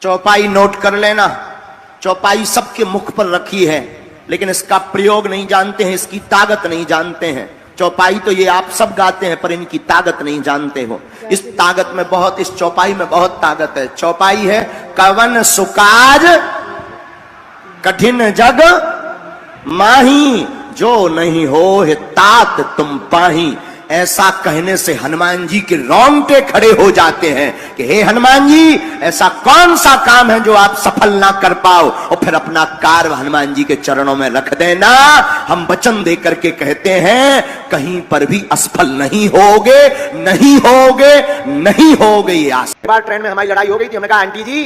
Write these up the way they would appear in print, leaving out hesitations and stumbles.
चौपाई नोट कर लेना। चौपाई सबके मुख पर रखी है, लेकिन इसका प्रयोग नहीं जानते हैं, इसकी ताकत नहीं जानते हैं। चौपाई तो ये आप सब गाते हैं, पर इनकी ताकत नहीं जानते हो। इस ताकत में बहुत, इस चौपाई में बहुत ताकत है। चौपाई है कवन सुकाज कठिन जग माही, जो नहीं हो हे तात तुम पाही। ऐसा कहने से हनुमान जी के रोंगटे खड़े हो जाते हैं कि हे हनुमान जी, ऐसा कौन सा काम है जो आप सफल ना कर पाओ, और फिर अपना कार्य हनुमान जी के चरणों में रख देना। हम वचन दे करके कहते हैं कहीं पर भी असफल नहीं होगे, नहीं होगे, नहीं होगे। एक बार ट्रेन में हमारी लड़ाई हो गई थी। हमने कहा आंटी जी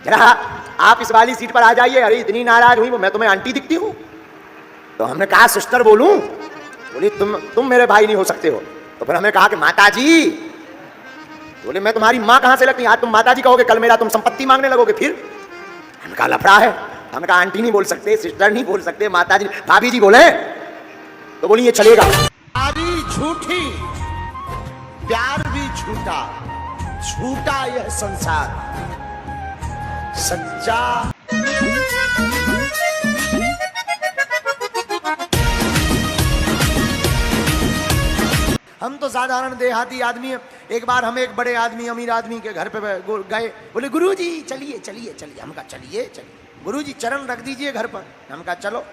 जरा आप इस वाली सीट पर आ जाइए। अरे इतनी नाराज हुई, मैं तुम्हें आंटी दिखती हूं? तो हमने कहा सिस्टर बोलूं? बोली तुम मेरे भाई नहीं हो सकते हो। तो फिर हमने कहा कि माता जी। बोले मैं तुम्हारी माँ कहां से लगती? आज तुम माता जी कहोगे, कल मेरा तुम संपत्ति मांगने लगोगे। फिर हमने कहा लफड़ा है। हमने कहा आंटी नहीं बोल सकते, सिस्टर नहीं बोल सकते, माता जी भाभी जी बोले। तो बोली ये चलेगा। सारी झूठी, प्यार भी झूठा, झूठा यह संसार, सच्चा हम तो साधारण देहाती आदमी है। एक बार हम एक बड़े आदमी, अमीर आदमी के घर पे गए। बोले गुरुजी चलिए चलिए चलिए। हम कहा चलिए चलिए। गुरुजी चरण रख दीजिए घर पर। हम कहा चलो।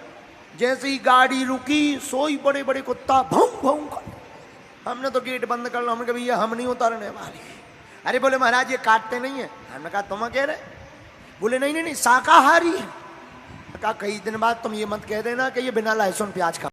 जैसे ही गाड़ी रुकी, सोई बड़े बड़े कुत्ता भौं भौं कर। हमने तो गेट बंद कर लो। हमने कहा भैया हम नहीं उतारने वाले। अरे बोले महाराज ये काटते नहीं है। हमने कहा तुम कह रहे? बोले नहीं नहीं नहीं शाकाहारी है। कहा कई दिन बाद तुम ये मत कह देना कि ये बिना लहसुन प्याज का